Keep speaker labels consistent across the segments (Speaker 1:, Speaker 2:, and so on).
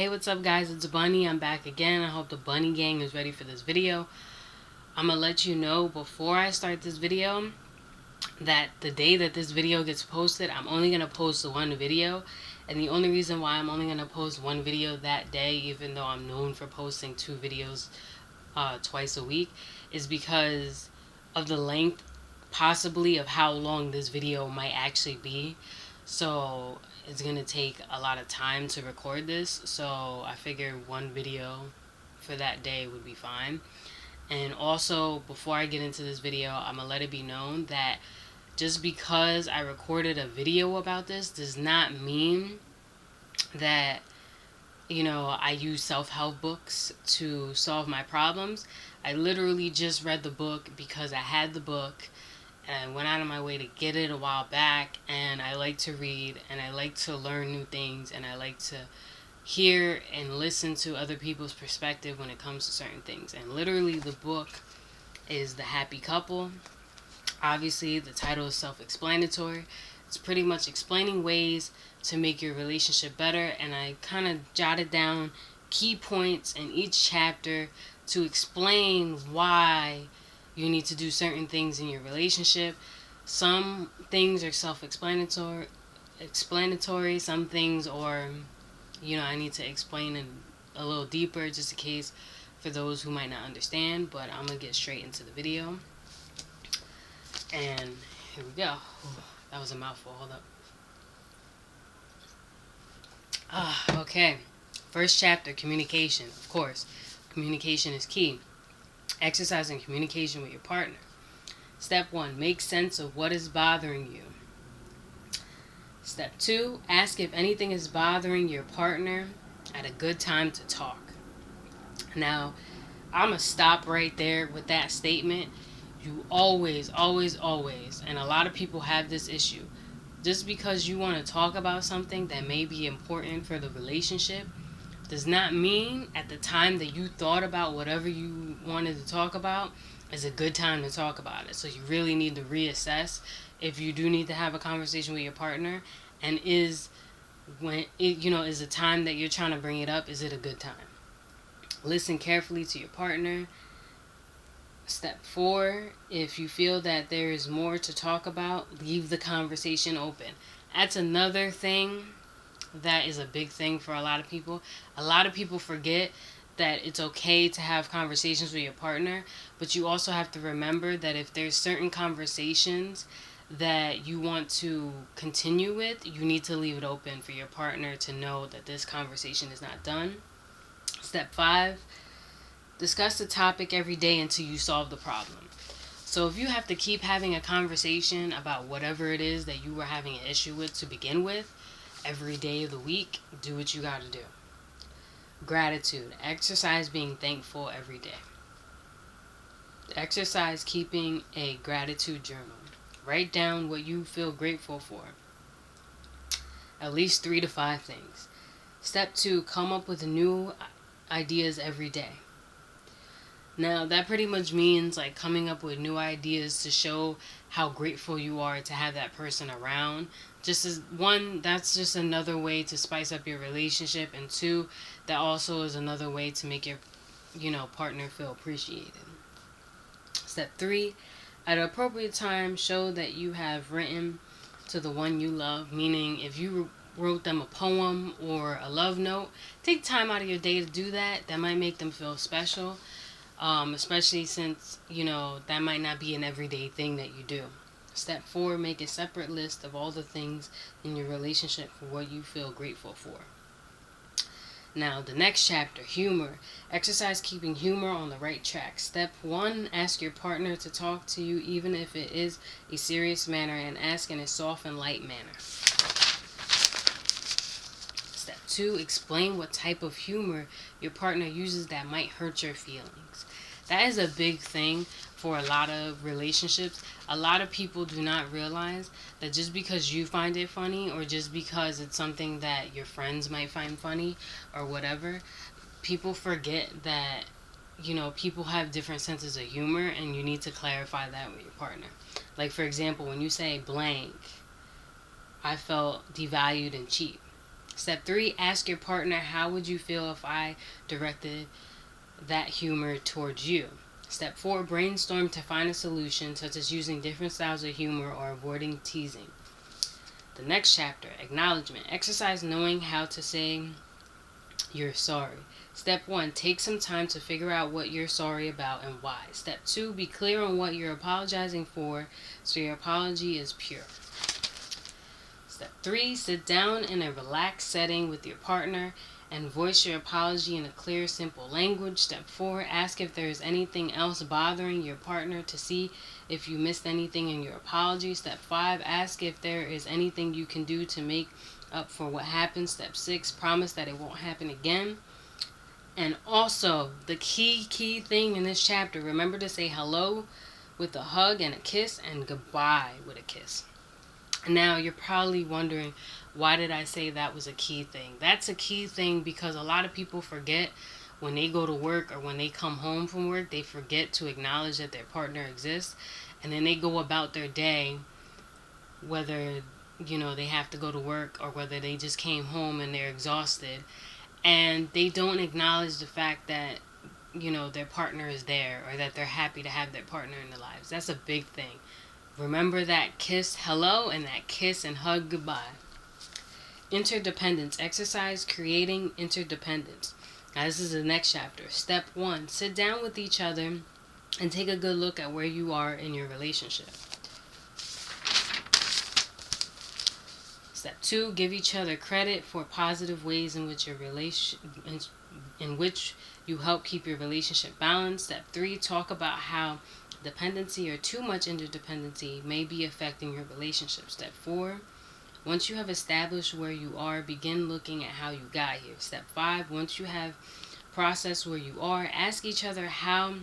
Speaker 1: Hey, what's up guys, it's Bunny. I'm back again. I hope the Bunny gang is ready for this video. I'm gonna let you know before I start this video that the day that this video gets posted, I'm only gonna post one video. And the only reason why I'm only gonna post one video that day, even though I'm known for posting 2 videos twice a week, is because of the length possibly of how long this video might actually be. So it's gonna take a lot of time to record this, so I figured one video for that day would be fine. And also, before I get into this video, I'm gonna let it be known that just because I recorded a video about this does not mean that I use self-help books to solve my problems. I literally just read the book because I had the book and I went out of my way to get it a while back, and I like to read and I like to learn new things and I like to hear and listen to other people's perspective when it comes to certain things. And literally the book is The Happy Couple. Obviously the title is self-explanatory. It's pretty much explaining ways to make your relationship better, and I kind of jotted down key points in each chapter to explain why you need to do certain things in your relationship. Some things are self-explanatory. Some things are, I need to explain it a little deeper just in case for those who might not understand. But I'm going to get straight into the video. And here we go. Ooh, that was a mouthful. Hold up. Okay. First chapter, communication. Of course, communication is key. Exercising communication with your partner. Step 1, make sense of what is bothering you. Step 2, ask if anything is bothering your partner at a good time to talk. Now, I'm going to stop right there with that statement. You always, and a lot of people have this issue. Just because you want to talk about something that may be important for the relationship does not mean at the time that you thought about whatever you wanted to talk about is a good time to talk about it. So you really need to reassess if you do need to have a conversation with your partner, and is the time that you're trying to bring it up, is it a good time? Listen carefully to your partner. Step 4, if you feel that there is more to talk about, leave the conversation open. That's another thing that is a big thing for a lot of people. A lot of people forget that it's okay to have conversations with your partner, but you also have to remember that if there's certain conversations that you want to continue with, you need to leave it open for your partner to know that this conversation is not done. Step 5, discuss the topic every day until you solve the problem. So if you have to keep having a conversation about whatever it is that you were having an issue with to begin with, every day of the week, do what you gotta do. Gratitude. Exercise being thankful every day. Exercise keeping a gratitude journal. Write down what you feel grateful for. At least 3 to 5 things. Step 2, come up with new ideas every day. Now, that pretty much means like coming up with new ideas to show how grateful you are to have that person around. Just as one, that's just another way to spice up your relationship, and 2, that also is another way to make your partner feel appreciated. Step 3, at an appropriate time, show that you have written to the one you love. Meaning, if you wrote them a poem or a love note, take time out of your day to do that. That might make them feel special. Especially since, that might not be an everyday thing that you do. Step 4, make a separate list of all the things in your relationship for what you feel grateful for. Now, the next chapter, humor. Exercise keeping humor on the right track. Step 1, ask your partner to talk to you even if it is a serious manner, and ask in a soft and light manner. Step 2, explain what type of humor your partner uses that might hurt your feelings. That is a big thing for a lot of relationships. A lot of people do not realize that just because you find it funny, or just because it's something that your friends might find funny or whatever, people forget that, people have different senses of humor, and you need to clarify that with your partner. Like, for example, when you say blank, I felt devalued and cheap. Step 3, ask your partner, how would you feel if I directed that humor towards you? Step 4, brainstorm to find a solution, such as using different styles of humor or avoiding teasing. The next chapter, acknowledgement. Exercise knowing how to say you're sorry. Step 1, take some time to figure out what you're sorry about and why. Step 2, be clear on what you're apologizing for so your apology is pure. Step 3, sit down in a relaxed setting with your partner and voice your apology in a clear, simple language. Step 4, ask if there is anything else bothering your partner to see if you missed anything in your apology. Step 5, ask if there is anything you can do to make up for what happened. Step 6, promise that it won't happen again. And also, the key thing in this chapter, remember to say hello with a hug and a kiss and goodbye with a kiss. Now, you're probably wondering, why did I say that was a key thing? That's a key thing because a lot of people forget when they go to work or when they come home from work, they forget to acknowledge that their partner exists. And then they go about their day, whether, they have to go to work or whether they just came home and they're exhausted. And they don't acknowledge the fact that, their partner is there or that they're happy to have their partner in their lives. That's a big thing. Remember that kiss hello and that kiss and hug goodbye. Interdependence. Exercise creating interdependence. Now this is the next chapter. Step 1. Sit down with each other and take a good look at where you are in your relationship. Step 2. Give each other credit for positive ways in which you help keep your relationship balanced. Step 3. Talk about how dependency or too much interdependency may be affecting your relationship. Step 4, once you have established where you are, begin looking at how you got here. Step 5, once you have processed where you are, ask each other how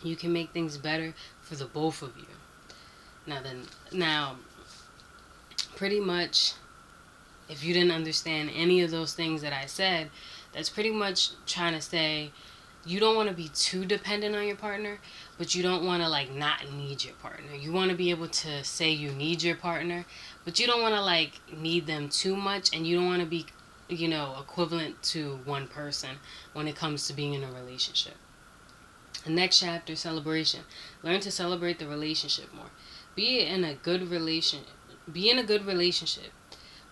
Speaker 1: you can make things better for the both of you. Now, pretty much, if you didn't understand any of those things that I said, that's pretty much trying to say, you don't want to be too dependent on your partner, but you don't want to not need your partner. You want to be able to say you need your partner, but you don't want to need them too much, and you don't want to be, equivalent to one person when it comes to being in a relationship. The next chapter, celebration. Learn to celebrate the relationship more. Be in a good relationship,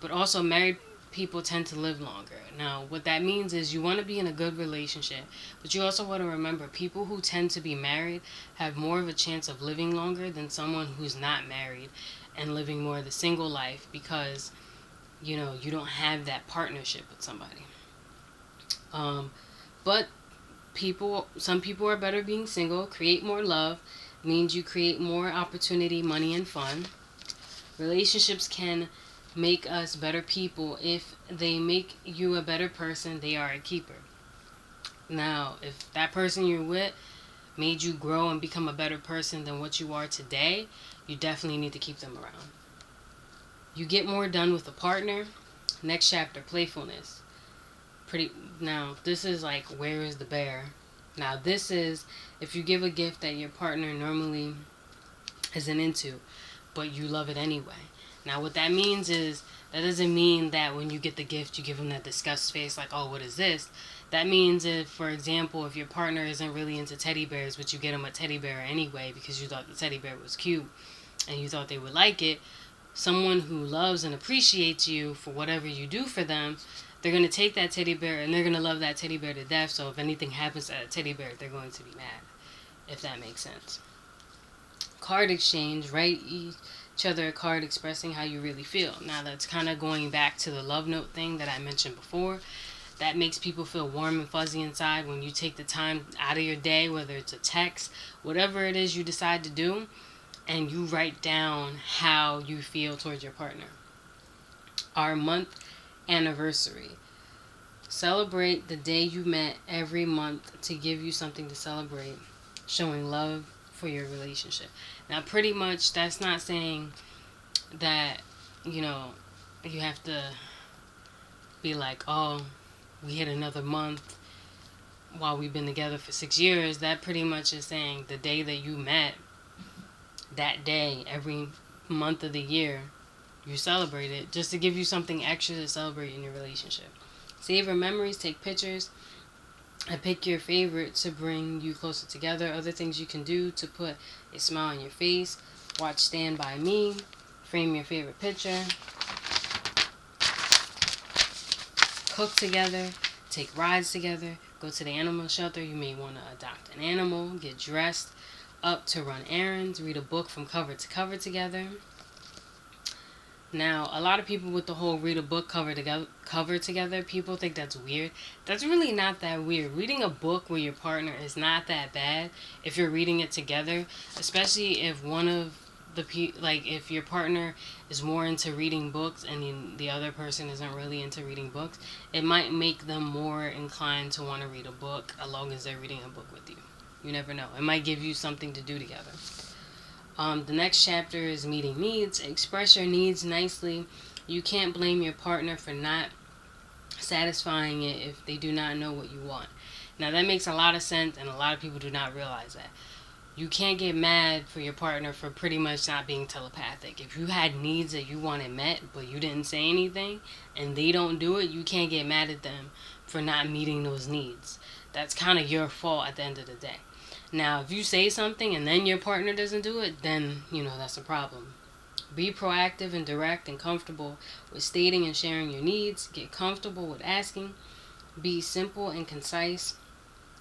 Speaker 1: but also married people tend to live longer. Now, what that means is you want to be in a good relationship, but you also want to remember people who tend to be married have more of a chance of living longer than someone who's not married and living more of the single life because, you don't have that partnership with somebody. But some people are better being single. Create more love means you create more opportunity, money, and fun. Relationships can make us better people. If they make you a better person, they are a keeper. Now, if that person you're with made you grow and become a better person than what you are today, you definitely need to keep them around. You get more done with a partner. Next chapter, playfulness. Now, this is where is the bear? Now, this is if you give a gift that your partner normally isn't into, but you love it anyway. Now, what that means is, that doesn't mean that when you get the gift, you give them that disgust face, oh, what is this? That means if, for example, if your partner isn't really into teddy bears, but you get them a teddy bear anyway because you thought the teddy bear was cute and you thought they would like it, someone who loves and appreciates you for whatever you do for them, they're going to take that teddy bear and they're going to love that teddy bear to death. So if anything happens to that teddy bear, they're going to be mad, if that makes sense. Card exchange, write each other a card expressing how you really feel. Now that's kind of going back to the love note thing that I mentioned before. That makes people feel warm and fuzzy inside when you take the time out of your day, whether it's a text, whatever it is you decide to do, and you write down how you feel towards your partner. Our month anniversary. Celebrate the day you met every month to give you something to celebrate, showing love for your relationship. Now, pretty much that's not saying that, you have to be oh, we hit another month while we've been together for 6 years. That pretty much is saying the day that you met, that day, every month of the year, you celebrate it just to give you something extra to celebrate in your relationship. Savor memories, take pictures, and pick your favorite to bring you closer together. Other things you can do to put a smile on your face: watch Stand By Me, frame your favorite picture, cook together, take rides together, go to the animal shelter. You may want to adopt an animal, get dressed up to run errands, read a book from cover to cover together. Now, a lot of people with the whole read a book cover together, people think that's weird. That's really not that weird. Reading a book with your partner is not that bad if you're reading it together, especially if one of if your partner is more into reading books and the other person isn't really into reading books. It might make them more inclined to want to read a book as long as they're reading a book with you. You never know. It might give you something to do together. The next chapter is meeting needs. Express your needs nicely. You can't blame your partner for not satisfying it if they do not know what you want. Now, that makes a lot of sense, and a lot of people do not realize that. You can't get mad for your partner for pretty much not being telepathic. If you had needs that you wanted met, but you didn't say anything, and they don't do it, you can't get mad at them for not meeting those needs. That's kind of your fault at the end of the day. Now, if you say something and then your partner doesn't do it, then, that's a problem. Be proactive and direct and comfortable with stating and sharing your needs. Get comfortable with asking. Be simple and concise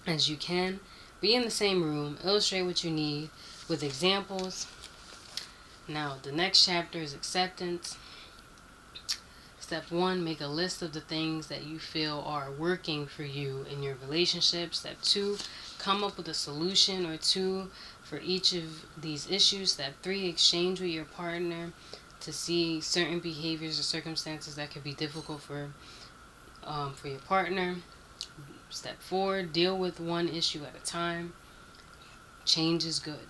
Speaker 1: as you can. Be in the same room. Illustrate what you need with examples. Now, the next chapter is acceptance. Step 1, make a list of the things that you feel are working for you in your relationship. Step 2, come up with a solution or two for each of these issues. Step 3, exchange with your partner to see certain behaviors or circumstances that could be difficult for your partner. Step 4, deal with one issue at a time. Change is good.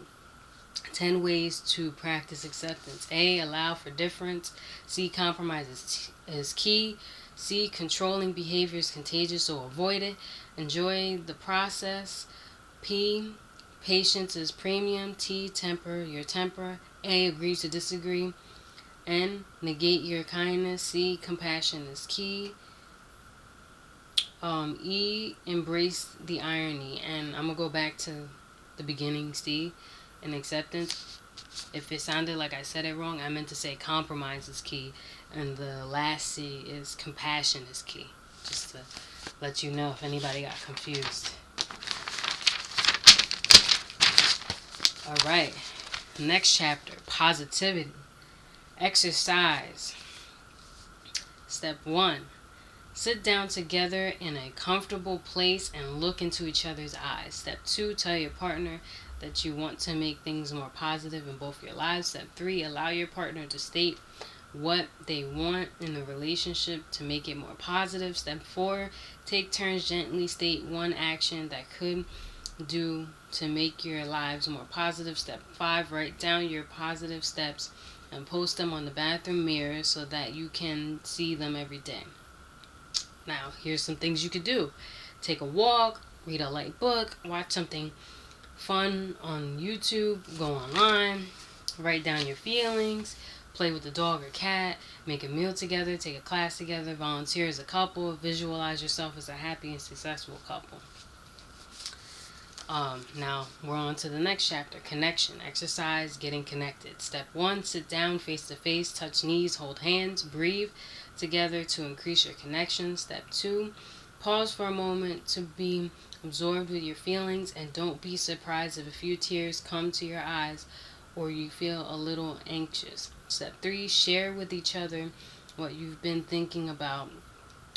Speaker 1: 10 ways to practice acceptance. A, allow for difference. C, compromise is key. C, controlling behavior is contagious, so avoid it. Enjoy the process. P, patience is premium. T, temper your temper. A, agree to disagree. N, negate your kindness. C, compassion is key. E, embrace the irony. And I'm going to go back to the beginning, C, in acceptance. If it sounded like I said it wrong, I meant to say compromise is key. And the last C is compassion is key. Just to let you know if anybody got confused. Alright, next chapter, positivity. Exercise. Step 1, sit down together in a comfortable place and look into each other's eyes. Step 2, tell your partner that you want to make things more positive in both your lives. Step 3, allow your partner to state what they want in the relationship to make it more positive. Step 4, take turns gently state one action that could do to make your lives more positive. Step 5, write down your positive steps and post them on the bathroom mirror so that you can see them every day. Now, here's some things you could do. Take a walk, read a light book, watch something fun on YouTube, go online, write down your feelings, play with the dog or cat, make a meal together, take a class together, volunteer as a couple, visualize yourself as a happy and successful couple. Now we're on to the next chapter, connection, exercise, getting connected. Step 1, sit down face to face, touch knees, hold hands, breathe together to increase your connection. Step 2, pause for a moment to be absorbed with your feelings, and don't be surprised if a few tears come to your eyes or you feel a little anxious. Step 3, share with each other what you've been thinking about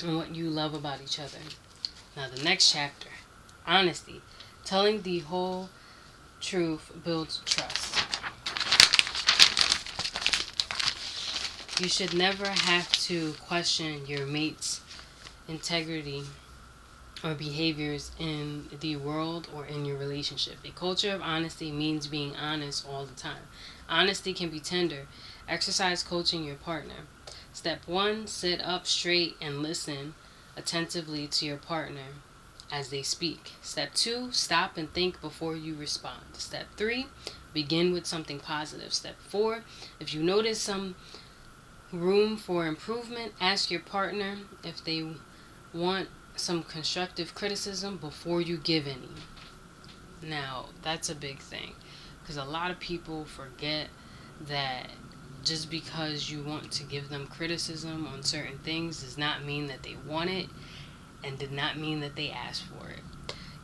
Speaker 1: and what you love about each other. Now the next chapter, honesty. Telling the whole truth builds trust. You should never have to question your mate's integrity or behaviors in the world or in your relationship. A culture of honesty means being honest all the time. Honesty can be tender. Exercise coaching your partner. Step 1, sit up straight and listen attentively to your partner as they speak. Step 2, stop and think before you respond. Step 3, begin with something positive. Step 4, if you notice room for improvement. Ask your partner if they want some constructive criticism before you give any. Now, that's a big thing because a lot of people forget that just because you want to give them criticism on certain things does not mean that they want it and did not mean that they asked for it.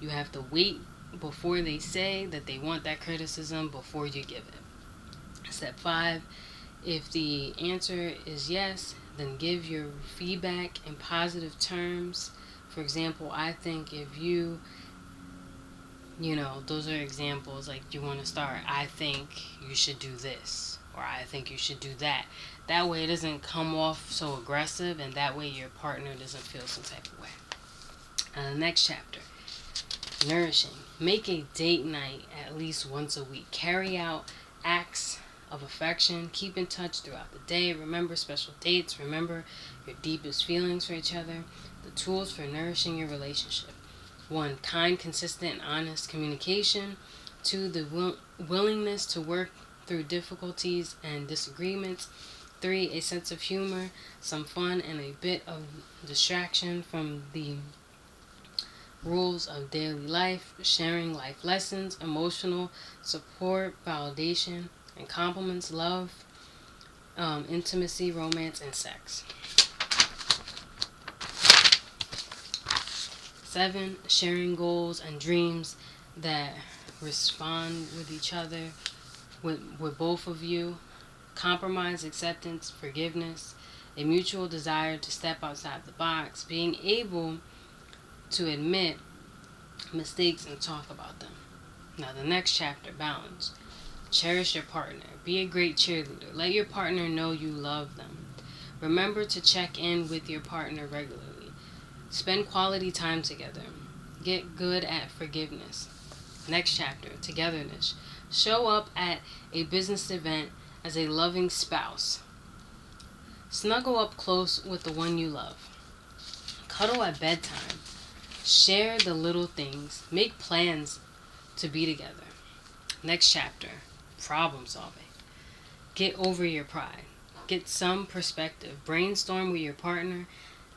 Speaker 1: You have to wait before they say that they want that criticism before you give it. Step 5, if the answer is yes, then give your feedback in positive terms. For example, I think if those are examples, like you want to start, I think you should do this, or I think you should do that. That way it doesn't come off so aggressive, and that way your partner doesn't feel some type of way. The next chapter, nourishing. Make a date night at least once a week. Carry out acts of affection. Keep in touch throughout the day. Remember special dates. Remember your deepest feelings for each other. The tools for nourishing your relationship. 1, kind, consistent, and honest communication. 2, the willingness to work through difficulties and disagreements. 3, a sense of humor, some fun, and a bit of distraction from the rules of daily life. Sharing life lessons, emotional support, validation, and compliments, love, intimacy, romance, and sex. 7, sharing goals and dreams that respond with each other, with both of you. Compromise, acceptance, forgiveness, a mutual desire to step outside the box, being able to admit mistakes and talk about them. Now, the next chapter, balance. Cherish your partner. Be a great cheerleader. Let your partner know you love them. Remember to check in with your partner regularly. Spend quality time together. Get good at forgiveness. Next chapter, togetherness. Show up at a business event as a loving spouse. Snuggle up close with the one you love. Cuddle at bedtime. Share the little things. Make plans to be together. Next chapter, problem solving. Get over your pride. Get some perspective. Brainstorm with your partner.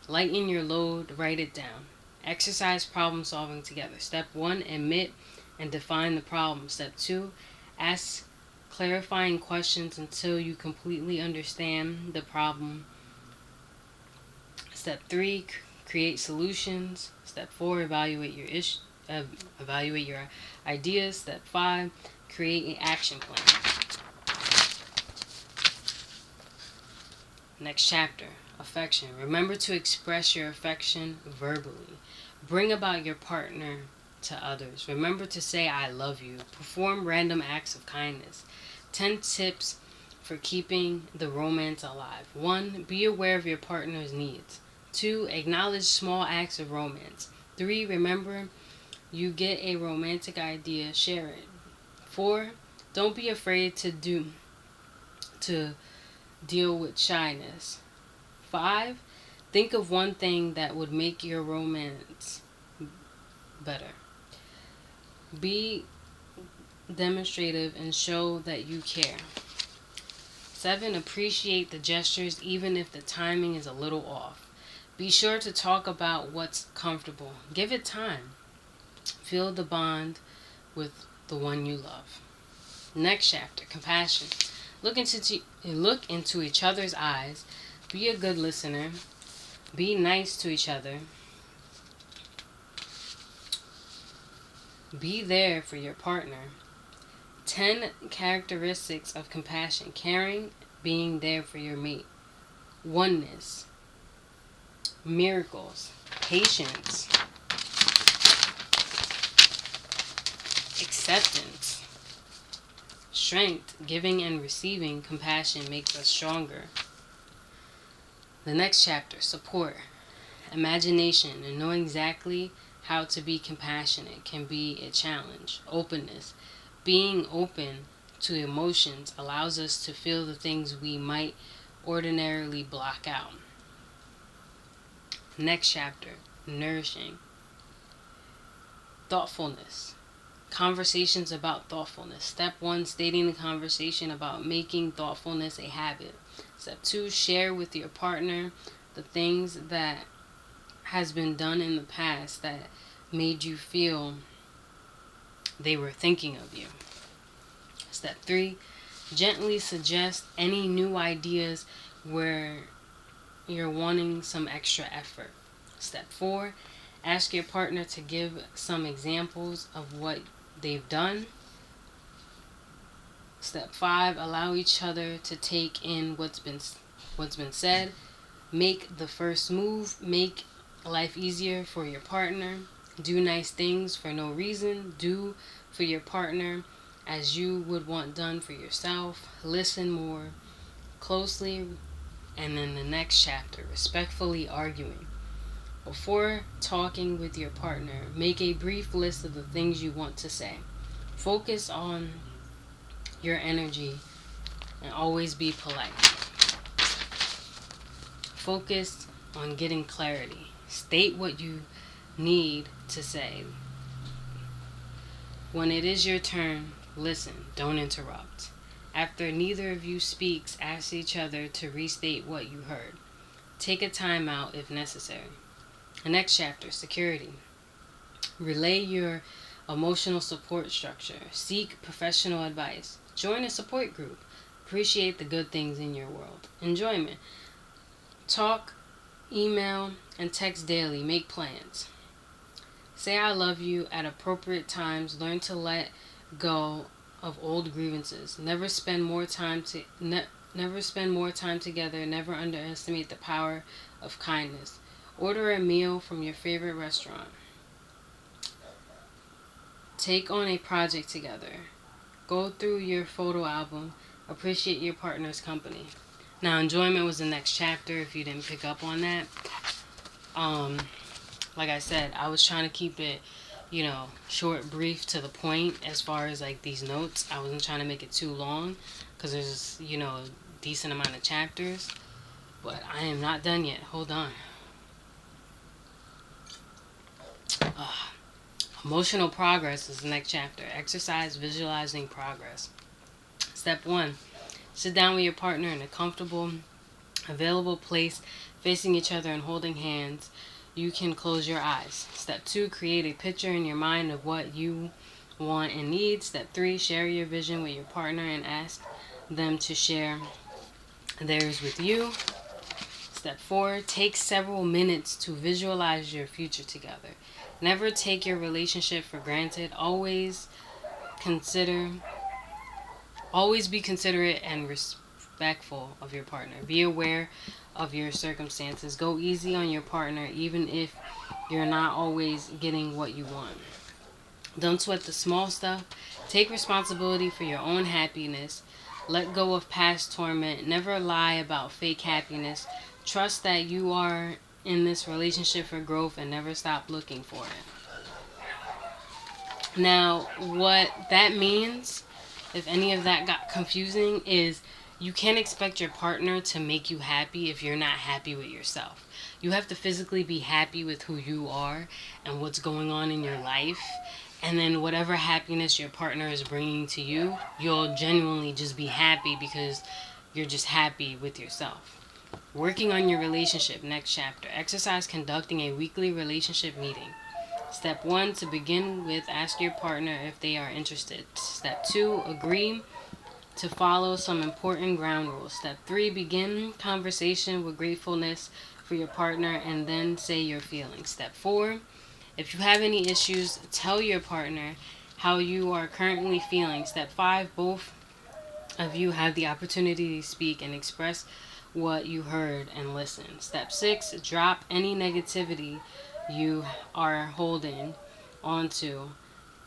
Speaker 1: Lighten your load. Write it down. Exercise problem solving together. Step 1, admit and define the problem. Step 2, ask clarifying questions until you completely understand the problem. Step 3, create solutions. Step 4, evaluate your ideas. Step 5, create an action plan. Next chapter, affection. Remember to express your affection verbally. Bring about your partner to others. Remember to say I love you. Perform random acts of kindness. 10 tips for keeping the romance alive. 1, be aware of your partner's needs. 2, acknowledge small acts of romance. 3, remember you get a romantic idea, share it. 4, don't be afraid to deal with shyness. 5, think of one thing that would make your romance better. Be demonstrative and show that you care. 7, appreciate the gestures even if the timing is a little off. Be sure to talk about what's comfortable. Give it time. Feel the bond with the one you love. Next chapter, compassion. Look into each other's eyes. Be a good listener. Be nice to each other. Be there for your partner. 10 characteristics of compassion. Caring, being there for your mate. Oneness. Miracles. Patience. Acceptance. Strength. Giving and receiving compassion makes us stronger. The next chapter, support. Imagination and knowing exactly how to be compassionate can be a challenge. Openness. Being open to emotions allows us to feel the things we might ordinarily block out. Next chapter, nourishing. Thoughtfulness. conversations about thoughtfulness. Step 1, stating the conversation about making thoughtfulness a habit. Step 2, share with your partner the things that has been done in the past that made you feel they were thinking of you. Step 3, gently suggest any new ideas where you're wanting some extra effort. Step 4, ask your partner to give some examples of what they've done. Step 5, allow each other to take in what's been said. Make the first move. Make life easier for your partner. Do nice things for no reason. Do for your partner as you would want done for yourself. Listen more closely. And in the next chapter, respectfully arguing. Before talking with your partner, make a brief list of the things you want to say. Focus on your energy and always be polite. Focus on getting clarity. State what you need to say. When it is your turn, listen, don't interrupt. After neither of you speaks, ask each other to restate what you heard. Take a time out if necessary. The next chapter, security. Relay your emotional support structure. Seek professional advice. Join a support group. Appreciate the good things in your world. Enjoyment. Talk, email, and text daily. Make plans. Say I love you at appropriate times. Learn to let go of old grievances. Never spend more time together. Never underestimate the power of kindness. Order a meal from your favorite restaurant. Take on a project together. Go through your photo album. Appreciate your partner's company. Now, enjoyment was the next chapter if you didn't pick up on that. Like I said, I was trying to keep it, short, brief, to the point as far as like these notes. I wasn't trying to make it too long because there's, a decent amount of chapters. But I am not done yet. Hold on. Emotional progress is the next chapter. Exercise visualizing progress. Step 1. Sit down with your partner in a comfortable, available place, facing each other and holding hands. You can close your eyes. Step 2. Create a picture in your mind of what you want and need. Step 3. Share your vision with your partner and ask them to share theirs with you. Step 4. Take several minutes to visualize your future together. Never take your relationship for granted. Always be considerate and respectful of your partner. Be aware of your circumstances. Go easy on your partner even if you're not always getting what you want. Don't sweat the small stuff. Take responsibility for your own happiness. Let go of past torment. Never lie about fake happiness. Trust that you are in this relationship for growth and never stop looking for it. Now, what that means, if any of that got confusing, is you can't expect your partner to make you happy if you're not happy with yourself. You have to physically be happy with who you are and what's going on in your life. And then whatever happiness your partner is bringing to you, you'll genuinely just be happy because you're just happy with yourself. Working on your relationship, next chapter. Exercise conducting a weekly relationship meeting. Step 1, to begin with, ask your partner if they are interested. Step 2, agree to follow some important ground rules. Step 3, begin conversation with gratefulness for your partner and then say your feelings. Step 4, if you have any issues, tell your partner how you are currently feeling. Step 5, both of you have the opportunity to speak and express what you heard and listen. Step 6, drop any negativity you are holding onto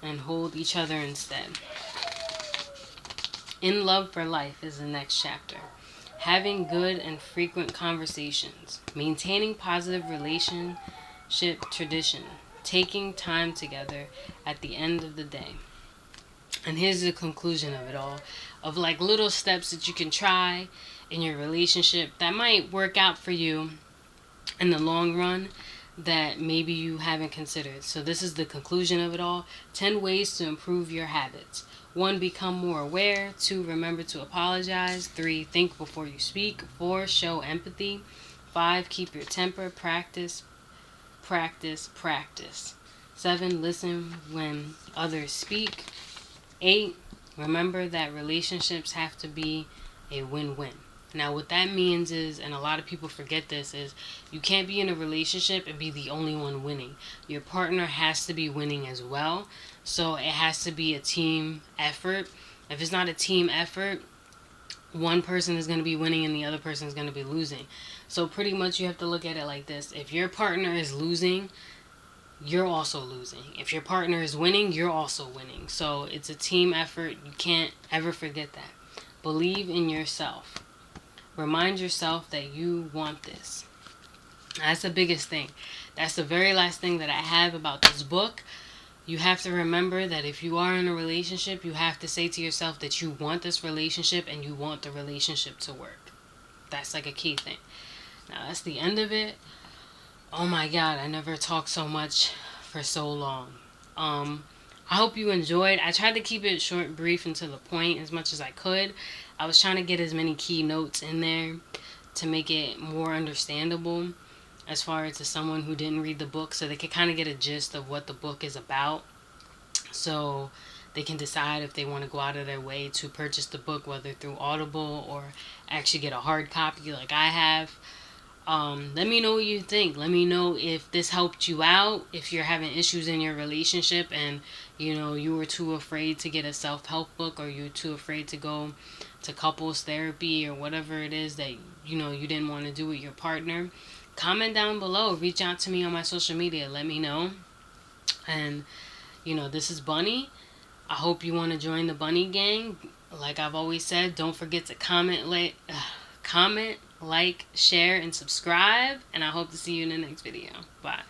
Speaker 1: and hold each other instead. In Love for Life is the next chapter. Having good and frequent conversations. Maintaining positive relationship tradition. Taking time together at the end of the day. And here's the conclusion of it all. Of like little steps that you can try in your relationship that might work out for you in the long run. that maybe you haven't considered. So this is the conclusion of it all. 10 ways to improve your habits. 1, become more aware. 2, remember to apologize. 3, think before you speak. 4, show empathy. 5, keep your temper. Practice, practice, practice. 7, listen when others speak. 8, remember that relationships have to be a win-win. Now, what that means is, and a lot of people forget this, is you can't be in a relationship and be the only one winning. Your partner has to be winning as well. So it has to be a team effort. If it's not a team effort, one person is going to be winning and the other person is going to be losing. So pretty much you have to look at it like this. If your partner is losing, you're also losing. If your partner is winning, you're also winning. So it's a team effort. You can't ever forget that. Believe in yourself. Remind yourself that you want this. That's the biggest thing. That's the very last thing that I have about this book. You have to remember that if you are in a relationship, you have to say to yourself that you want this relationship and you want the relationship to work. That's like a key thing. Now, that's the end of it. Oh my God, I never talked so much for so long. I hope you enjoyed. I tried to keep it short, brief, and to the point as much as I could. I was trying to get as many key notes in there to make it more understandable as far as to someone who didn't read the book, so they could kind of get a gist of what the book is about, so they can decide if they want to go out of their way to purchase the book, whether through Audible or actually get a hard copy like I have. Let me know what you think. Let me know if this helped you out, if you're having issues in your relationship and you were too afraid to get a self-help book, or you're too afraid to go to couples therapy, or whatever it is that you didn't want to do with your partner. Comment down below. Reach out to me on my social media. Let me know. And this is Bunny. I hope you want to join the Bunny gang. Like I've always said, don't forget to comment, like, share, and subscribe. And I hope to see you in the next video. Bye.